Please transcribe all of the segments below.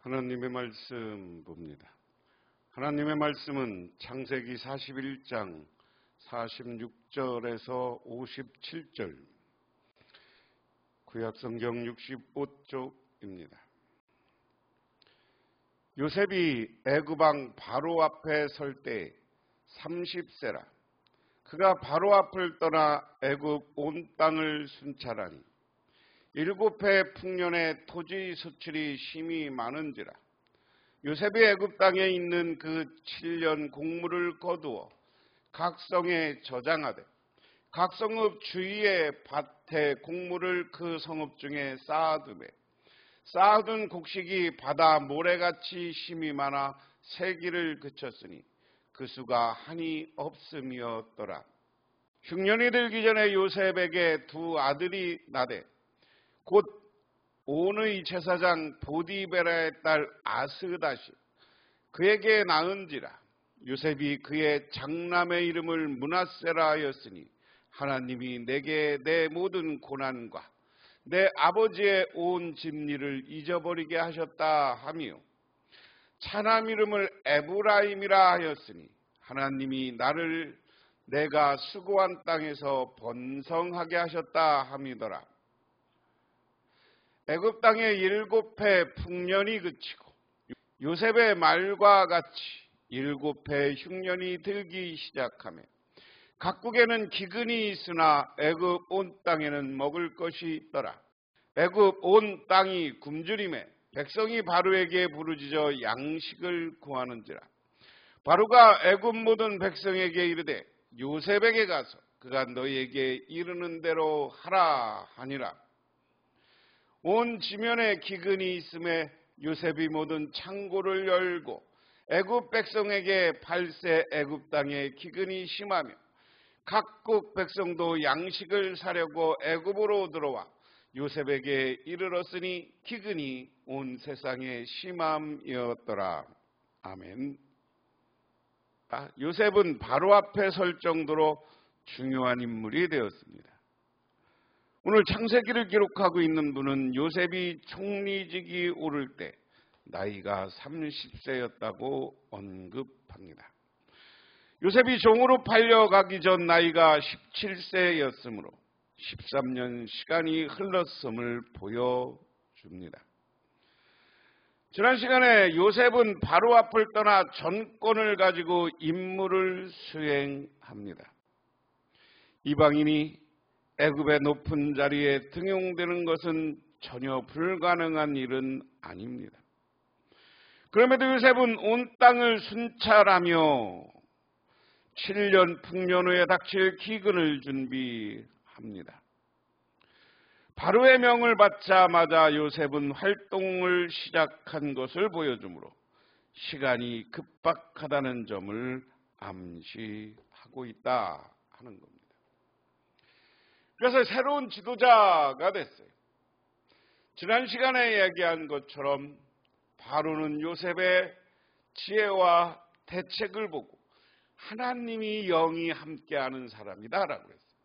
하나님의 말씀 봅니다. 하나님의 말씀은 창세기 41장 46절에서 57절, 구약성경 65쪽입니다. 요셉이 애굽 왕 바로 앞에 설 때 30세라. 그가 바로 앞을 떠나 애굽 온 땅을 순찰하니 7해 풍년에 토지 수출이 심히 많은지라. 요셉이 애굽 땅에 있는 그 7년 곡물을 거두어 각 성에 저장하되 각 성읍 주위의 밭에 곡물을 그 성읍 중에 쌓아두매 쌓아둔 곡식이 바다 모래같이 심이 많아 세기를 그쳤으니 그 수가 한이 없음이었더라. 흉년이 들기 전에 요셉에게 두 아들이 나되 곧 온의 제사장 보디베라의 딸 아스다시 그에게 낳은지라. 요셉이 그의 장남의 이름을 므낫세라 하였으니 하나님이 내게 내 모든 고난과 내 아버지의 온 집리를 잊어버리게 하셨다 하며 차남 이름을 에브라임이라 하였으니 하나님이 나를 내가 수고한 땅에서 번성하게 하셨다 함이더라. 애굽 땅에 7해 풍년이 그치고 요셉의 말과 같이 7해 흉년이 들기 시작하며 각국에는 기근이 있으나 애굽 온 땅에는 먹을 것이 있더라. 애굽 온 땅이 굶주림에 백성이 바로에게 부르짖어 양식을 구하는지라. 바로가 애굽 모든 백성에게 이르되 요셉에게 가서 그가 너희에게 이르는 대로 하라 하니라. 온 지면에 기근이 있음에 요셉이 모든 창고를 열고 애굽 백성에게 발세 애굽 땅에 기근이 심하며 각국 백성도 양식을 사려고 애굽으로 들어와 요셉에게 이르렀으니 기근이 온 세상에 심함이었더라. 아멘. 요셉은 바로 앞에 설 정도로 중요한 인물이 되었습니다. 오늘 창세기를 기록하고 있는 분은 요셉이 총리직이 오를 때 나이가 30세였다고 언급합니다. 요셉이 종으로 팔려가기 전 나이가 17세였으므로 13년 시간이 흘렀음을 보여줍니다. 지난 시간에 요셉은 바로 앞을 떠나 전권을 가지고 임무를 수행합니다. 이방인이 애굽의 높은 자리에 등용되는 것은 전혀 불가능한 일은 아닙니다. 그럼에도 요셉은 온 땅을 순찰하며 7년 풍년 후에 닥칠 기근을 준비합니다. 바로의 명을 받자마자 요셉은 활동을 시작한 것을 보여주므로 시간이 급박하다는 점을 암시하고 있다 하는 겁니다. 그래서 새로운 지도자가 됐어요. 지난 시간에 얘기한 것처럼 바로는 요셉의 지혜와 대책을 보고 하나님이 영이 함께하는 사람이다라고 했어요.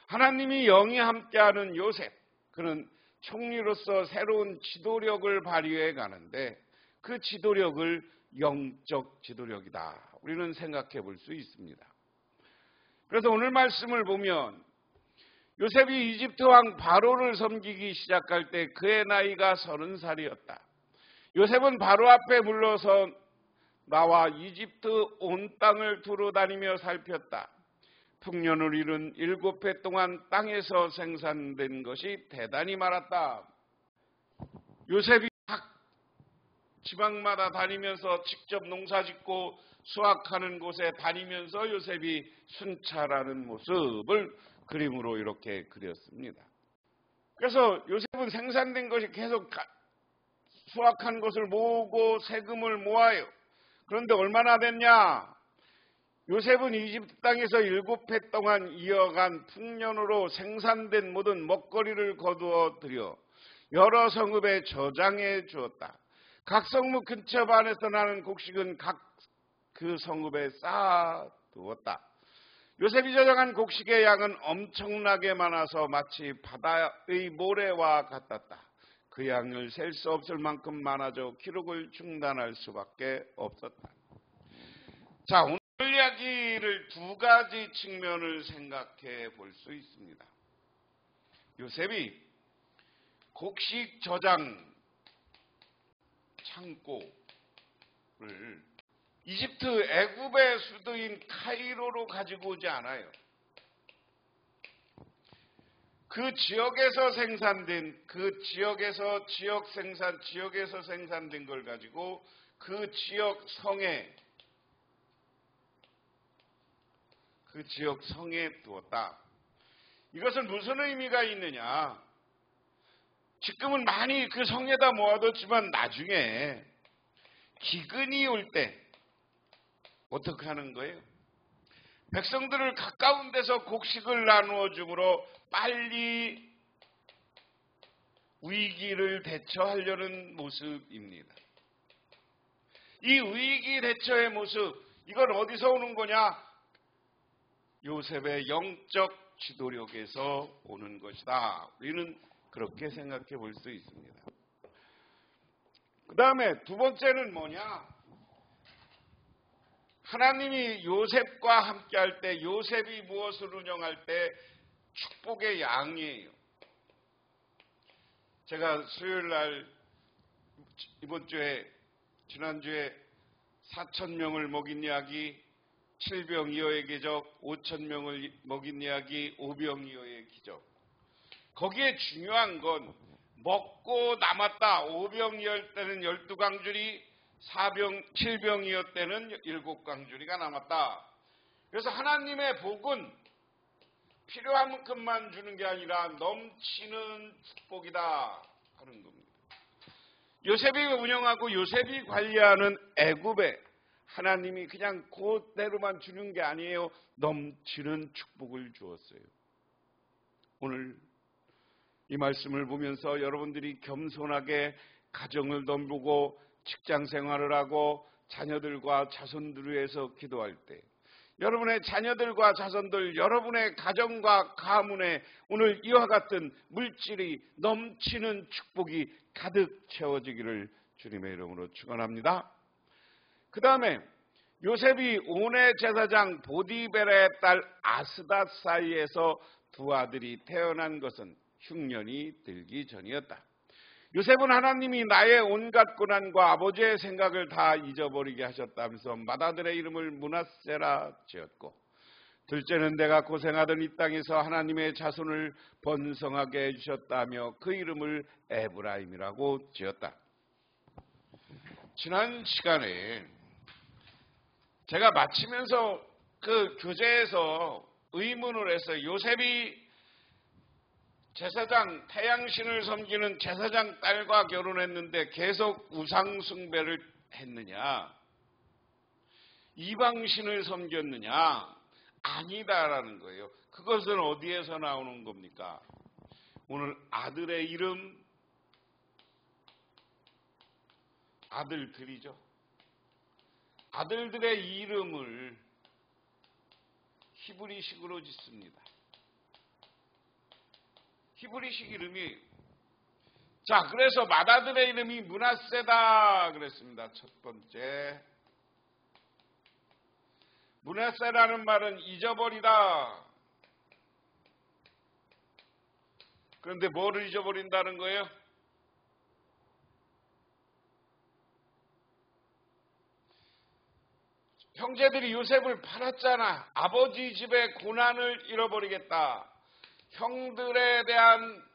하나님이 영이 함께하는 요셉, 그는 총리로서 새로운 지도력을 발휘해 가는데 그 지도력을 영적 지도력이다. 우리는 생각해 볼 수 있습니다. 그래서 오늘 말씀을 보면 요셉이 이집트 왕 바로를 섬기기 시작할 때 그의 나이가 30살이었다. 요셉은 바로 앞에 물러서 나와 이집트 온 땅을 두루 다니며 살폈다. 풍년을 이룬 7해 동안 땅에서 생산된 것이 대단히 많았다. 요셉이 각 지방마다 다니면서 직접 농사짓고 수확하는 곳에 다니면서 요셉이 순찰하는 모습을 그림으로 이렇게 그렸습니다. 그래서 요셉은 생산된 것이 계속 수확한 것을 모으고 세금을 모아요. 그런데 얼마나 됐냐? 요셉은 이집트 땅에서 7해 동안 이어간 풍년으로 생산된 모든 먹거리를 거두어 들여 여러 성읍에 저장해 주었다. 각 성읍 근처 반에서 나는 곡식은 각 그 성읍에 쌓아 두었다. 요셉이 저장한 곡식의 양은 엄청나게 많아서 마치 바다의 모래와 같았다. 그 양을 셀 수 없을 만큼 많아져 기록을 중단할 수밖에 없었다. 자, 오늘 이야기를 두 가지 측면을 생각해 볼 수 있습니다. 요셉이 곡식 저장 창고를 이집트 애굽의 수도인 카이로로 가지고 오지 않아요. 그 지역에서 생산된 지역에서 생산된 걸 가지고 그 지역 성에 두었다. 이것은 무슨 의미가 있느냐? 지금은 많이 그 성에다 모아뒀지만 나중에 기근이 올 때 어떻게 하는 거예요? 백성들을 가까운 데서 곡식을 나누어 주므로 빨리 위기를 대처하려는 모습입니다. 이 위기 대처의 모습, 이건 어디서 오는 거냐? 요셉의 영적 지도력에서 오는 것이다. 우리는 그렇게 생각해 볼 수 있습니다. 그 다음에 두 번째는 뭐냐? 하나님이 요셉과 함께 할 때, 요셉이 무엇을 운영할 때 축복의 양이에요. 제가 수요일 날 지난주에 4,000명을 먹인 이야기, 7병2호의 기적, 5,000명을 먹인 이야기, 5병2호의 기적. 거기에 중요한 건 먹고 남았다. 5병2호 때는 12강줄이, 7병2호 때는 7강줄이가 남았다. 그래서 하나님의 복은 필요한 만큼만 주는 게 아니라 넘치는 축복이다 하는 겁니다. 요셉이 운영하고 요셉이 관리하는 애굽에 하나님이 그냥 그대로만 주는 게 아니에요. 넘치는 축복을 주었어요. 오늘 이 말씀을 보면서 여러분들이 겸손하게 가정을 돌보고 직장 생활을 하고 자녀들과 자손들을 위해서 기도할 때, 여러분의 자녀들과 자손들, 여러분의 가정과 가문에 오늘 이와 같은 물질이 넘치는 축복이 가득 채워지기를 주님의 이름으로 축원합니다. 그 다음에 요셉이 온의 제사장 보디베라의 딸 아스닷 사이에서 두 아들이 태어난 것은 흉년이 들기 전이었다. 요셉은 하나님이 나의 온갖 고난과 아버지의 생각을 다 잊어버리게 하셨다면서 맏아들의 이름을 므낫세라 지었고, 둘째는 내가 고생하던 이 땅에서 하나님의 자손을 번성하게 해주셨다며 그 이름을 에브라임이라고 지었다. 지난 시간에 제가 마치면서 그 교재에서 의문을 했어요. 요셉이 제사장, 태양신을 섬기는 제사장 딸과 결혼했는데 계속 우상숭배를 했느냐? 이방신을 섬겼느냐? 아니다라는 거예요. 그것은 어디에서 나오는 겁니까? 오늘 아들의 이름, 아들들이죠. 아들들의 이름을 히브리식으로 짓습니다. 히브리식 이름이, 자, 그래서 맏아들의 이름이 므낫세다 그랬습니다. 첫 번째, 므낫세라는 말은 잊어버리다. 그런데 뭐를 잊어버린다는 거예요? 형제들이 요셉을 팔았잖아. 아버지 집의 고난을 잃어버리겠다. 형들에 대한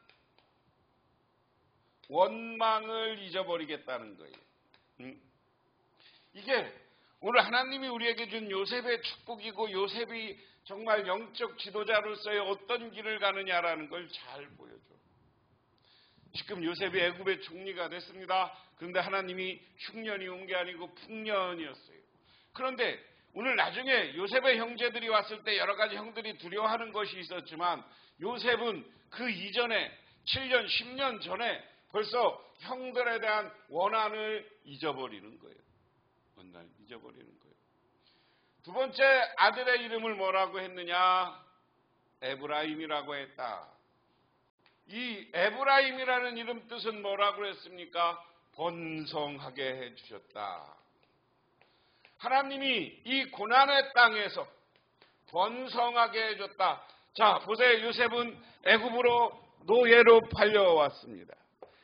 원망을 잊어버리겠다는 거예요. 이게 오늘 하나님이 우리에게 준 요셉의 축복이고, 요셉이 정말 영적 지도자로서의 어떤 길을 가느냐라는 걸 잘 보여줘. 지금 요셉이 애굽의 총리가 됐습니다. 그런데 하나님이 흉년이 온 게 아니고 풍년이었어요. 그런데 오늘 나중에 요셉의 형제들이 왔을 때 여러 가지 형들이 두려워하는 것이 있었지만, 요셉은 그 이전에 7년, 10년 전에 벌써 형들에 대한 원한을 잊어버리는 거예요. 원한을 잊어버리는 거예요. 두 번째 아들의 이름을 뭐라고 했느냐? 에브라임이라고 했다. 이 에브라임이라는 이름 뜻은 뭐라고 그랬습니까? 번성하게 해주셨다. 하나님이 이 고난의 땅에서 번성하게 해줬다. 자, 보세요. 요셉은 애굽으로 노예로 팔려왔습니다.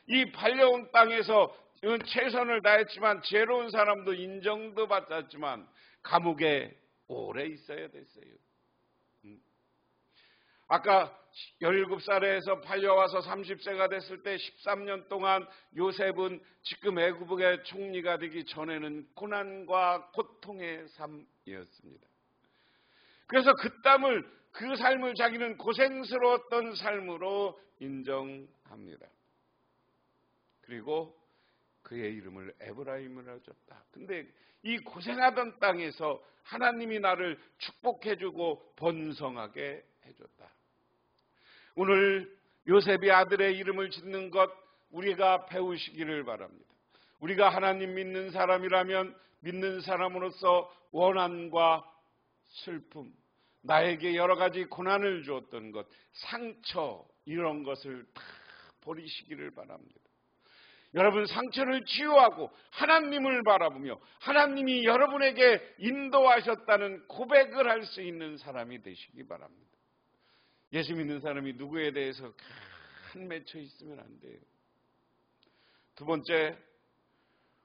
이 팔려온 땅에서 최선을 다했지만 지혜로운 사람도 인정도 받았지만 감옥에 오래 있어야 됐어요. 아까 17살에서 팔려와서 30세가 됐을 때 13년 동안 요셉은 지금 애굽의 총리가 되기 전에는 고난과 고통의 삶이었습니다. 그래서 그 삶을 자기는 고생스러웠던 삶으로 인정합니다. 그리고 그의 이름을 에브라임이라고 줬다. 근데 이 고생하던 땅에서 하나님이 나를 축복해주고 번성하게 해줬다. 오늘 요셉이 아들의 이름을 짓는 것 우리가 배우시기를 바랍니다. 우리가 하나님 믿는 사람이라면 믿는 사람으로서 원한과 슬픔, 나에게 여러 가지 고난을 주었던 것, 상처 이런 것을 다 버리시기를 바랍니다. 여러분 상처를 치유하고 하나님을 바라보며 하나님이 여러분에게 인도하셨다는 고백을 할 수 있는 사람이 되시기 바랍니다. 예수 믿는 사람이 누구에 대해서 간 맺혀 있으면 안 돼요. 두 번째,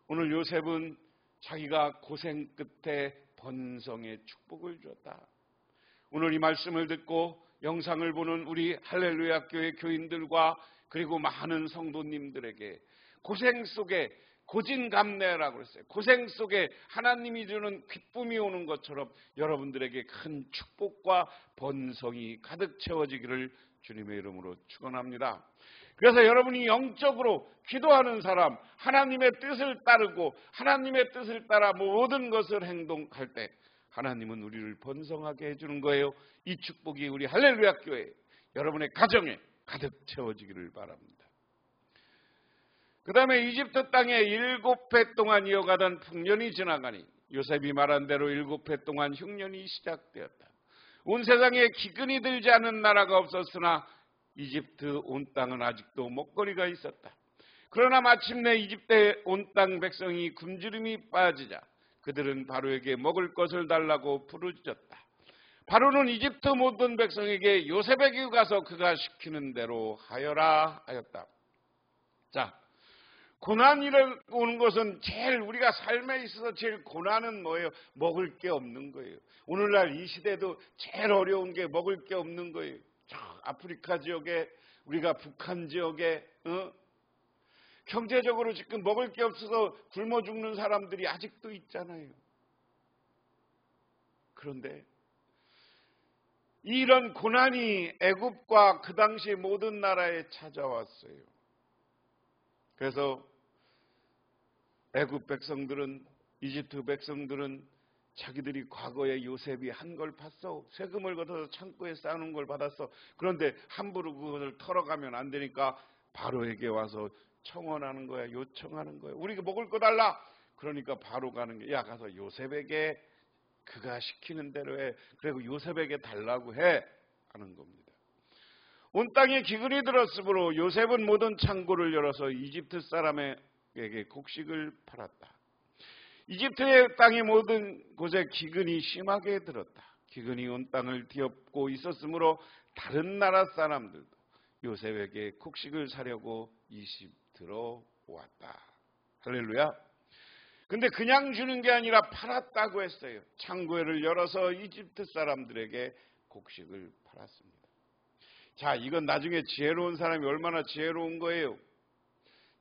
오늘 요셉은 자기가 고생 끝에 번성의 축복을 주었다. 오늘 이 말씀을 듣고 영상을 보는 우리 할렐루야 교회 교인들과 그리고 많은 성도님들에게 고생 속에 고진감래라고 그랬어요. 고생 속에 하나님이 주는 기쁨이 오는 것처럼 여러분들에게 큰 축복과 번성이 가득 채워지기를 주님의 이름으로 축원합니다. 그래서 여러분이 영적으로 기도하는 사람, 하나님의 뜻을 따르고 하나님의 뜻을 따라 모든 것을 행동할 때 하나님은 우리를 번성하게 해주는 거예요. 이 축복이 우리 할렐루야 교회 여러분의 가정에 가득 채워지기를 바랍니다. 그 다음에 이집트 땅에 7해 동안 이어가던 풍년이 지나가니 요셉이 말한 대로 7해 동안 흉년이 시작되었다. 온 세상에 기근이 들지 않은 나라가 없었으나 이집트 온 땅은 아직도 먹거리가 있었다. 그러나 마침내 이집트의 온 땅 백성이 굶주림이 빠지자 그들은 바로에게 먹을 것을 달라고 부르짖었다. 바로는 이집트 모든 백성에게 요셉에게 가서 그가 시키는 대로 하여라 하였다. 자, 고난이 오는 것은 제일 우리가 삶에 있어서 제일 고난은 뭐예요? 먹을 게 없는 거예요. 오늘날 이 시대도 제일 어려운 게 먹을 게 없는 거예요. 저 아프리카 지역에 우리가 북한 지역에 경제적으로 지금 먹을 게 없어서 굶어 죽는 사람들이 아직도 있잖아요. 그런데 이런 고난이 애굽과 그 당시 모든 나라에 찾아왔어요. 그래서 애굽 백성들은 이집트 백성들은 자기들이 과거에 요셉이 한 걸 봤어. 세금을 걷어서 창고에 쌓아놓은 걸 받았어. 그런데 함부로 그것을 털어가면 안 되니까 바로에게 와서 청원하는 거야. 요청하는 거야. 우리가 먹을 거 달라. 그러니까 바로 가는 거야. 야, 가서 요셉에게 그가 시키는 대로 해. 그리고 요셉에게 달라고 해. 하는 겁니다. 온 땅에 기근이 들었으므로 요셉은 모든 창고를 열어서 이집트 사람에게 곡식을 팔았다. 이집트의 땅의 모든 곳에 기근이 심하게 들었다. 기근이 온 땅을 뒤엎고 있었으므로 다른 나라 사람들도 요셉에게 곡식을 사려고 이집트로 왔다. 할렐루야. 근데 그냥 주는 게 아니라 팔았다고 했어요. 창고를 열어서 이집트 사람들에게 곡식을 팔았습니다. 자, 이건 나중에 지혜로운 사람이 얼마나 지혜로운 거예요.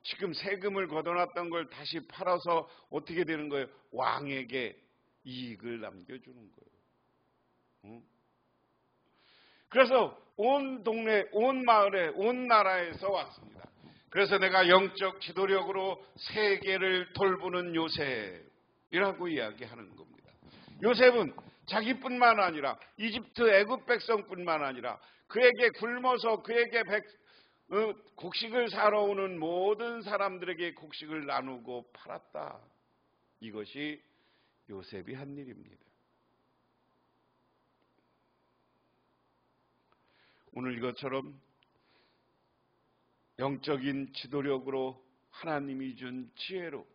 지금 세금을 걷어놨던 걸 다시 팔아서 어떻게 되는 거예요? 왕에게 이익을 남겨주는 거예요. 그래서 온 동네, 온 마을에, 온 나라에서 왔습니다. 그래서 내가 영적 지도력으로 세계를 돌보는 요셉이라고 이야기하는 겁니다. 요셉은 자기뿐만 아니라 이집트 애굽 백성뿐만 아니라 그에게 굶어서 그에게 곡식을 사러 오는 모든 사람들에게 곡식을 나누고 팔았다. 이것이 요셉이 한 일입니다. 오늘 이것처럼 영적인 지도력으로 하나님이 준 지혜로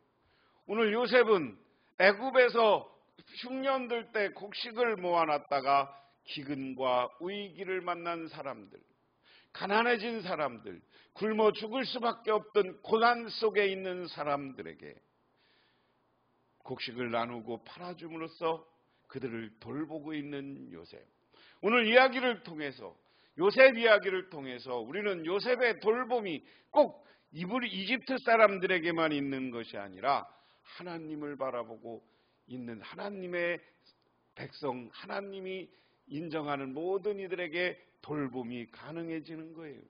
오늘 요셉은 애굽에서 흉년들 때 곡식을 모아놨다가 기근과 위기를 만난 사람들, 가난해진 사람들, 굶어 죽을 수밖에 없던 고난 속에 있는 사람들에게 곡식을 나누고 팔아줌으로써 그들을 돌보고 있는 요셉. 오늘 이야기를 통해서 요셉 이야기를 통해서 우리는 요셉의 돌봄이 꼭 이집트 사람들에게만 있는 것이 아니라 하나님을 바라보고 있는 하나님의 백성, 하나님이 인정하는 모든 이들에게 돌봄이 가능해지는 거예요.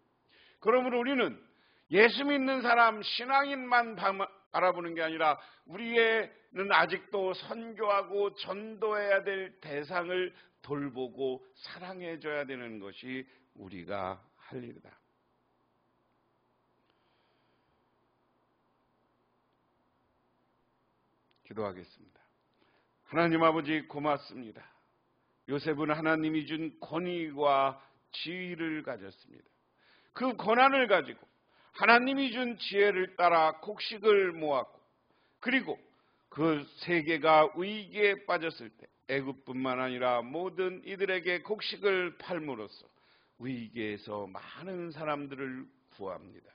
그러므로 우리는 예수 믿는 사람, 신앙인만 바라보는 게 아니라 우리는 아직도 선교하고 전도해야 될 대상을 돌보고 사랑해줘야 되는 것이 우리가 할 일이다. 기도하겠습니다. 하나님 아버지 고맙습니다. 요셉은 하나님이 준 권위와 지위를 가졌습니다. 그 권한을 가지고 하나님이 준 지혜를 따라 곡식을 모았고 그리고 그 세계가 위기에 빠졌을 때 애굽뿐만 아니라 모든 이들에게 곡식을 팔므로써 위기에서 많은 사람들을 구합니다.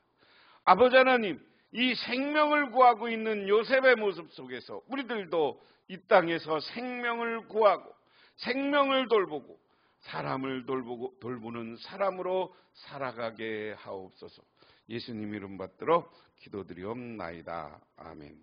아버지 하나님, 이 생명을 구하고 있는 요셉의 모습 속에서 우리들도 이 땅에서 생명을 구하고 생명을 돌보고 사람을 돌보는 사람으로 살아가게 하옵소서. 예수님 이름 받들어 기도드리옵나이다. 아멘.